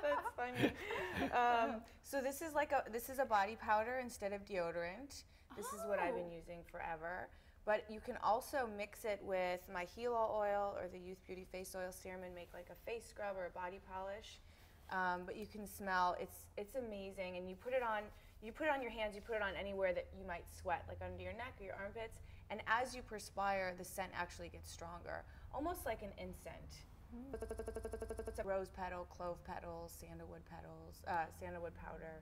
That's funny. So this is a body powder instead of deodorant. This is what I've been using forever. But you can also mix it with my heel oil or the Youth Beauty Face Oil Serum and make like a face scrub or a body polish. But you can smell, it's amazing. And you put it on your hands, you put it on anywhere that you might sweat, like under your neck or your armpits. And as you perspire, the scent actually gets stronger, almost like an incense. Rose petal, clove petals, sandalwood powder.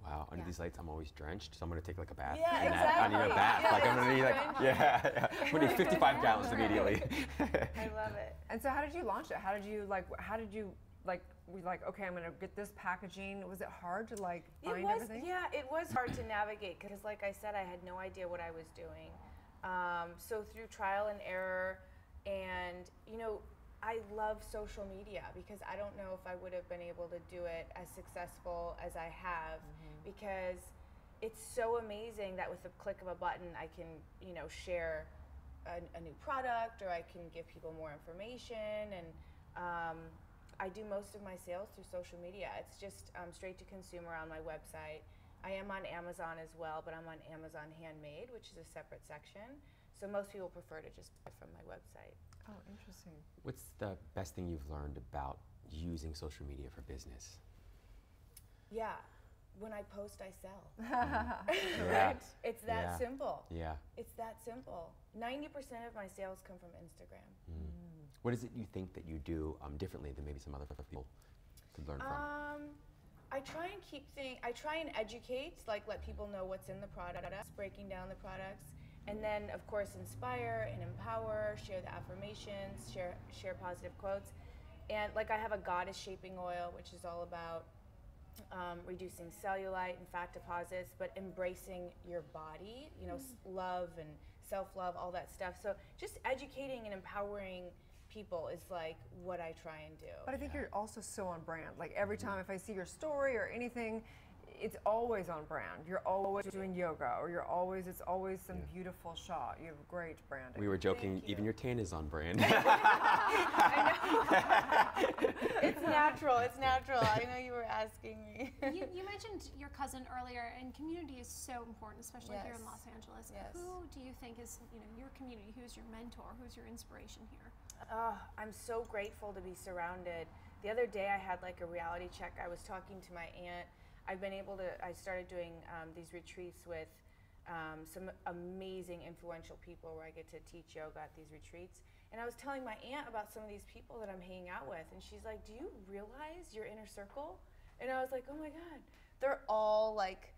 Wow, under these lights, I'm always drenched, so I'm gonna take like a bath. Yeah, in that. I need a exactly. bath. Yeah, like I'm gonna need like, drenched. yeah. I'm gonna need 55 gallons immediately. I love it. And so how did you launch it? How did you okay, I'm gonna get this packaging. Was it hard to like find everything? Yeah, it was hard to navigate because, like I said, I had no idea what I was doing. So through trial and error, and you know, I love social media because I don't know if I would have been able to do it as successful as I have because it's so amazing that with the click of a button, I can, you know, share a new product or I can give people more information and. I do most of my sales through social media. It's just straight to consumer on my website. I am on Amazon as well, but I'm on Amazon Handmade, which is a separate section. So most people prefer to just buy from my website. Oh, interesting. What's the best thing you've learned about using social media for business? Yeah, when I post, I sell. Yeah. It's that simple. Yeah. It's that simple. 90% of my sales come from Instagram. What is it you think that you do differently than maybe some other people could learn from? I try and educate, like let people know what's in the products, breaking down the products, and then of course inspire and empower, share the affirmations, share positive quotes. And like I have a goddess shaping oil, which is all about reducing cellulite and fat deposits, but embracing your body, you know, love and self-love, all that stuff. So just educating and empowering people is like what I try and do. But I think you're also so on brand. Like every time if I see your story or anything, it's always on brand. You're always doing yoga, or it's always some beautiful shot. You have great branding. We were joking, even your tan is on brand. It's natural. It's natural. I know you were asking me. You mentioned your cousin earlier, and community is so important, especially here in Los Angeles. Yes. Who do you think is, your community? Who's your mentor? Who's your inspiration here? I'm so grateful to be surrounded. The other day I had like a reality check. I was talking to my aunt. I started doing these retreats with some amazing influential people where I get to teach yoga at these retreats. And I was telling my aunt about some of these people that I'm hanging out with, and she's like, do you realize your inner circle? And I was like, oh my God. They're all like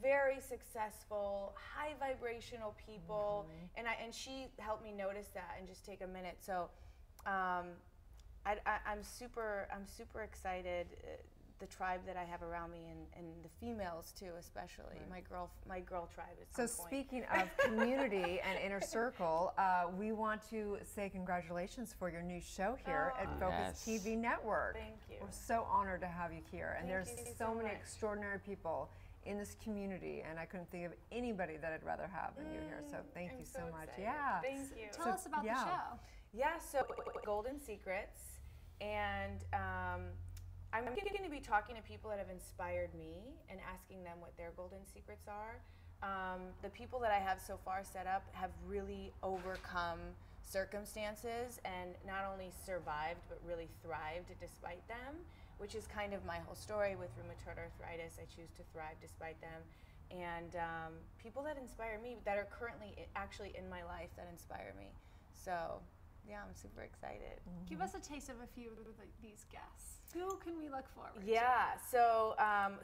very successful, high vibrational people, and she helped me notice that and just take a minute. So I'm super excited. The tribe that I have around me, and the females too, especially my girl tribe is. So speaking of community and inner circle, we want to say congratulations for your new show here at Focus TV Network. Thank you. We're so honored to have you here, and there's Thank you so many much. extraordinary people in this community, and I couldn't think of anybody that I'd rather have than you here. So thank you so much. Excited. Yeah. Thank you. Tell us about the show. Yeah, so Golden Secrets, and I'm going to be talking to people that have inspired me and asking them what their golden secrets are. The people that I have so far set up have really overcome circumstances and not only survived but really thrived despite them, which is kind of my whole story with rheumatoid arthritis. I choose to thrive despite them. And people that inspire me, that are currently actually in my life, that inspire me. So yeah, I'm super excited. Give us a taste of a few of these guests. Who can we look forward to? Yeah, so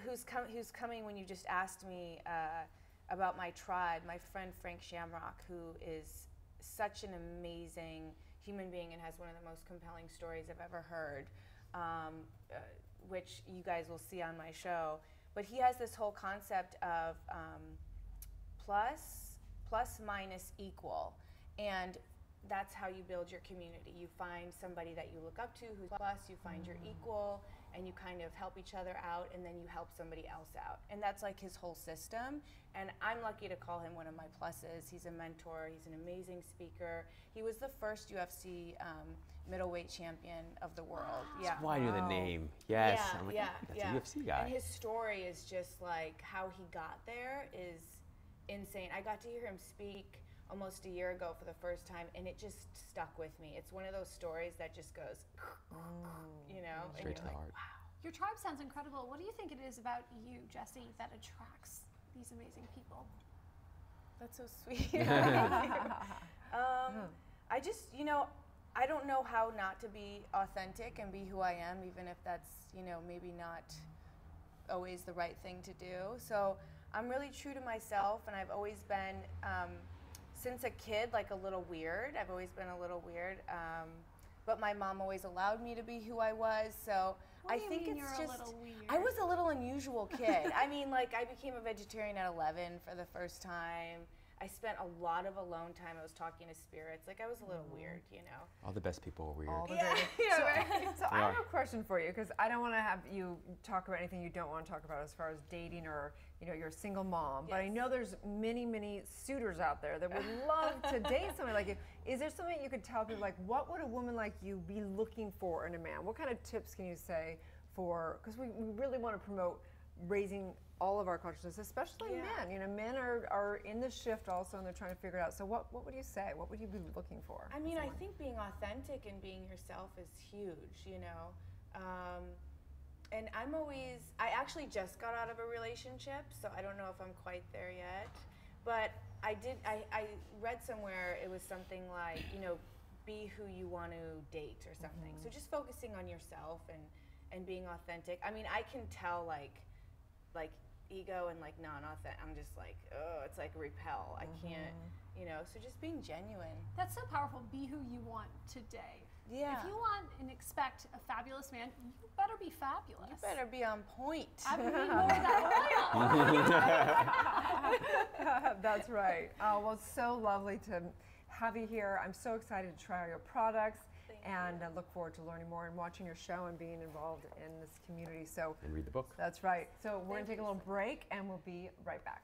who's coming when you just asked me about my tribe? My friend Frank Shamrock, who is such an amazing human being and has one of the most compelling stories I've ever heard, which you guys will see on my show. But he has this whole concept of plus minus equal, and that's how you build your community. You find somebody that you look up to who's plus, you find your equal, and you kind of help each other out, and then you help somebody else out. And that's like his whole system. And I'm lucky to call him one of my pluses. He's a mentor, he's an amazing speaker. He was the first UFC middleweight champion of the world. Yeah. That's why I knew the name. Yes. Yeah, I'm like, yeah, that's yeah. a UFC guy. And his story is just like how he got there is insane. I got to hear him speak almost a year ago for the first time, and it just stuck with me. It's one of those stories that just goes, Straight to the heart. Wow. Your tribe sounds incredible. What do you think it is about you, Jessie, that attracts these amazing people? That's so sweet. I just, I don't know how not to be authentic and be who I am, even if that's, maybe not always the right thing to do. So I'm really true to myself, and I've always been, since a kid, like a little weird. I've always been a little weird, but my mom always allowed me to be who I was. So What I do you think mean it's you're just, a little weird? I was a little unusual kid. I mean, like I became a vegetarian at 11 for the first time. I spent a lot of alone time. I was talking to spirits. Like I was a little weird, All the best people are weird. All the Yeah, very- yeah, right. So I have a question for you, because I don't want to have you talk about anything you don't want to talk about as far as dating or, you're a single mom. But I know there's many, many suitors out there that would love to date somebody like you. Is there something you could tell people, like what would a woman like you be looking for in a man? What kind of tips can you say for, because we really want to promote raising all of our consciousness, especially men. Men are in the shift also, and they're trying to figure it out. So what would you say? What would you be looking for? I mean, I think being authentic and being yourself is huge, and I actually just got out of a relationship, so I don't know if I'm quite there yet. But I read somewhere it was something like, be who you want to date or something. So just focusing on yourself and being authentic. I mean, I can tell like ego and like non-authentic. I'm just like, it's like repel. I can't, so just being genuine. That's so powerful. Be who you want today. Yeah. If you want and expect a fabulous man, you better be fabulous. You better be on point. I would need more of that oil. That's right. Oh, well, it's so lovely to have you here. I'm so excited to try out your products. And I look forward to learning more and watching your show and being involved in this community. So And read the book. that's right. So we're going to take a little break and we'll be right back.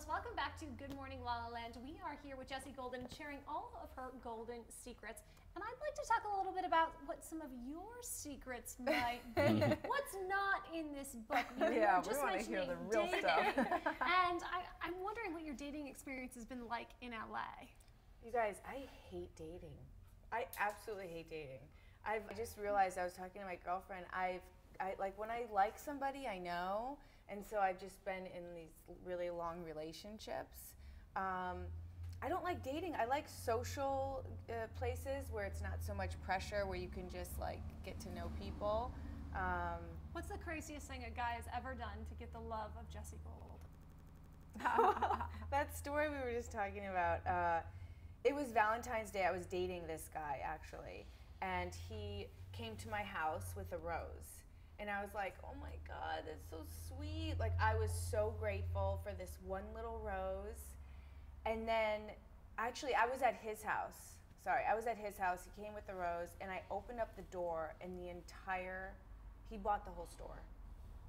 Welcome back to Good Morning La La Land. We are here with Jessie Goldyn sharing all of her golden secrets. And I'd like to talk a little bit about what some of your secrets might be. What's not in this book? Yeah, we want to hear the real stuff. And I'm wondering what your dating experience has been like in LA. You guys, I hate dating. I absolutely hate dating. I just realized, I was talking to my girlfriend, I like when I like somebody, I know, and so I've just been in these really long relationships. I don't like dating. I like social places where it's not so much pressure, where you can just like get to know people. What's the craziest thing a guy has ever done to get the love of Jessie Gold? That story we were just talking about, it was Valentine's Day. I was dating this guy, actually, and he came to my house with a rose. And I was like, oh my God, that's so sweet. Like, I was so grateful for this one little rose. And then, actually, I was at his house. Sorry, I was at his house. He came with the rose, and I opened up the door, and he bought the whole store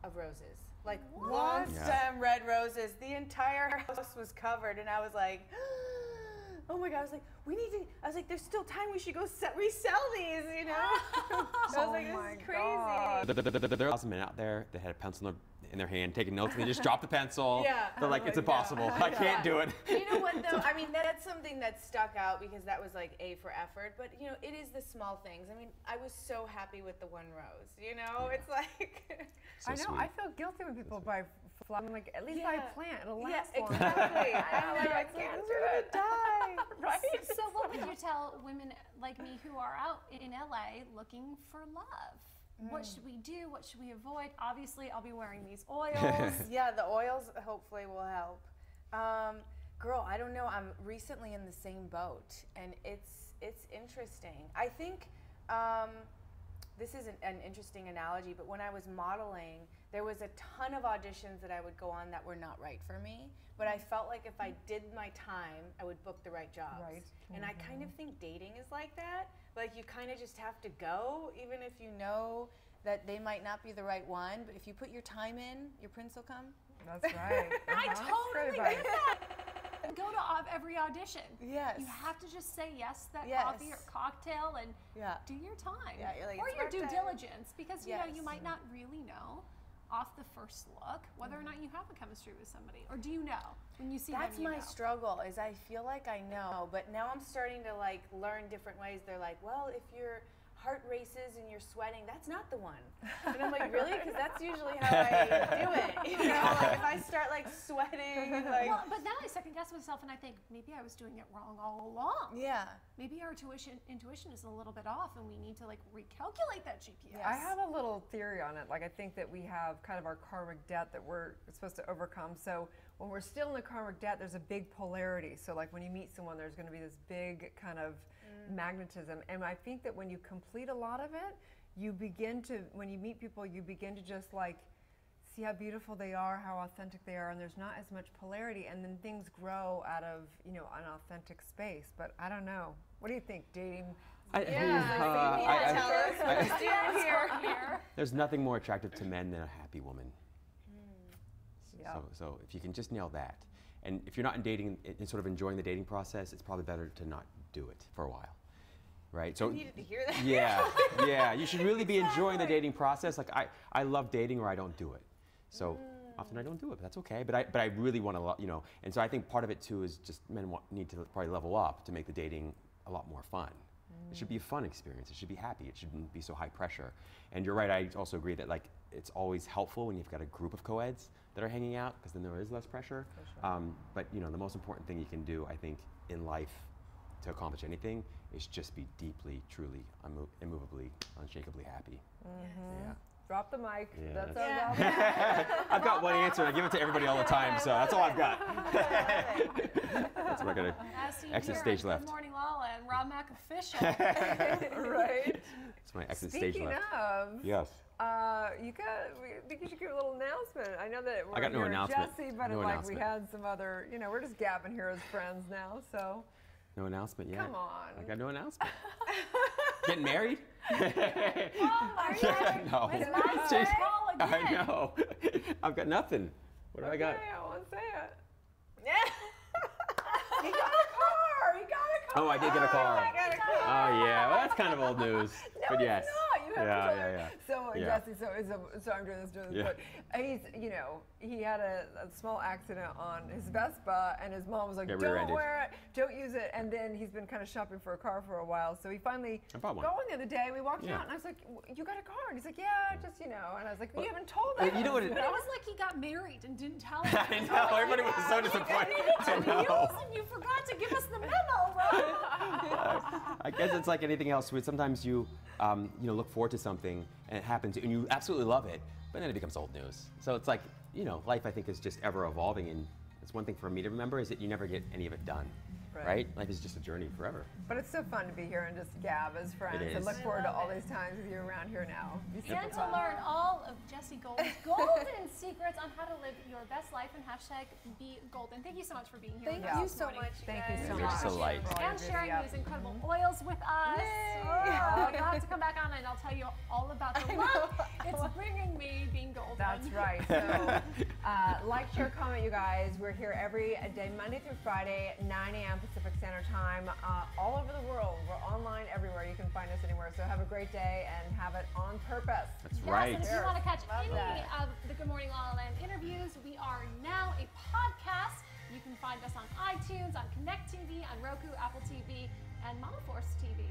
of roses. Like, long stem red roses. The entire house was covered, and I was like, oh my God, I was like, there's still time, we should go resell these, you know? I was like, this is crazy. There are lots of men out there that had a pencil in their hand taking notes, and they just drop the pencil. Yeah. They're like, it's impossible. I can't do it. You know what, though? I mean, that's something that stuck out because that was like A for effort, but you know, it is the small things. I mean, I was so happy with the one rose, you know? It's like... I know, I feel guilty when people buy flowers. I'm like, at least buy a plant, it'll last long. Exactly. I'm like, I can't do it. Die. Right? So what would you tell women like me who are out in LA looking for love? What should we do? What should we avoid? Obviously, I'll be wearing these oils. Yeah, the oils hopefully will help. Girl, I don't know. I'm recently in the same boat, and it's interesting. I think this is an interesting analogy, but when I was modeling, there was a ton of auditions that I would go on that were not right for me, but I felt like if I did my time, I would book the right jobs. Right. And I kind of think dating is like that. Like, you kind of just have to go, even if you know that they might not be the right one, but if you put your time in, your prince will come. That's right. I totally get that. Go to every audition. Yes. You have to just say yes to that coffee or cocktail and do your time. Yeah, you're like, or your due time. diligence, because you know you might not really know off the first look whether or not you have a chemistry with somebody. Or do you know when you see That's them? my struggle, is I feel like I know, but now I'm starting to like learn different ways. They're like, well, if your heart races and you're sweating, that's not the one. And I'm like, really? Because that's usually how I do it. You know, like if I start like sweating and like. Well, but now I second guess myself and I think maybe I was doing it wrong all along. Yeah. Maybe our intuition is a little bit off and we need to like recalculate that GPS. Yeah, I have a little theory on it. Like, I think that we have kind of our karmic debt that we're supposed to overcome. So when we're still in the karmic debt, there's a big polarity. So like when you meet someone, there's going to be this big kind of magnetism. And I think that when you complete a lot of it, you begin to, when you meet people, you begin to just like see how beautiful they are, how authentic they are, and there's not as much polarity, and then things grow out of, you know, an authentic space. But I don't know. What do you think, dating? There's nothing more attractive to men than a happy woman. Yeah. So if you can just nail that, and if you're not in dating and sort of enjoying the dating process, it's probably better to not do it for a while, right? So I needed to hear that. yeah, yeah, you should really be enjoying the dating process. Like I love dating, or I don't do it. So often I don't do it, but that's okay. But I really want to, you know, and so I think part of it too is just men need to probably level up to make the dating a lot more fun. It should be a fun experience. It should be happy. It shouldn't be so high pressure. And you're right. I also agree that like it's always helpful when you've got a group of co-eds that are hanging out, because then there is less pressure. Sure. But you know, the most important thing you can do, I think, in life to accomplish anything is just be deeply, truly, immovably, unshakably happy. Yeah. Drop the mic. Yeah. That's our job. I've got one answer. I give it to everybody all the time, so that's all I've got. That's what I got to exit stage left. Good morning, Lala, and Rob Mac official. Right. It's my exit stage left. Speaking of, Yes. we think you should give a little announcement. I know that we're I got no here at announcement. Jesse, but No like announcement. we had some other, you know, we're just gabbing here as friends now. So No announcement yet. come on. I got no announcement. Getting married? Oh my God. No. It's my Jeez. call again. I know. I've got nothing. What do I got? Okay, I won't say it. He got a car. He got a car. Oh, I did get a car. I got a car. Oh yeah, well, that's kind of old news. No, but yes. it's not. You have Yeah, to tell yeah, me. yeah. So Yeah. Jesse, so I'm doing this, Yeah. but he's, you know, he had a small accident on his Vespa, and his mom was like, Got "Don't rear-ended. wear it, don't use it." And then he's been kind of shopping for a car for a while, so he finally I bought one. got one the other day. And we walked Yeah. out, and I was like, "You got a car?" And he's like, "Yeah, just you know." And I was like, "You haven't told us." you know what it- But it was like he got married and didn't tell us. I know. Everybody was so disappointed. I know. And you forgot to give us the memo, Rob. I guess it's like anything else. Where sometimes you, you know, look forward to something and it happens, and you absolutely love it, but then it becomes old news. So it's like, you know, life I think is just ever evolving, and it's one thing for me to remember is that you never get any of it done, right? Life is just a journey forever. But it's so fun to be here and just gab as friends, It and is. look I forward to love all it. these times with you around here now. Be super And to fun. learn all of Jesse Gold's golden secrets on how to live your best life and #be golden. Thank you so much for being here. Thank with us you this so morning. much. Thank you so You're much. so light. for all your And sharing video. these incredible oils with us. Yay. Oh, you'll have to come back on and I'll tell you all about the love it's bringing me being golden. That's right. So, like, share, comment, you guys. We're here every day, Monday through Friday, 9 a.m. Pacific Standard Time, all over the world. We're online everywhere. You can find us anywhere. So have a great day and have it on purpose. That's Yes, right. and if you want to catch any that. of the Good Morning La La Land interviews, we are now a podcast. You can find us on iTunes, on Connect TV, on Roku, Apple TV, and Mama Force TV.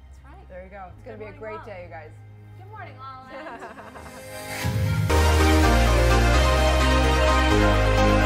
That's right. There you go. It's going to Good be a morning, great Mom. day, you guys. Good morning, La La Land.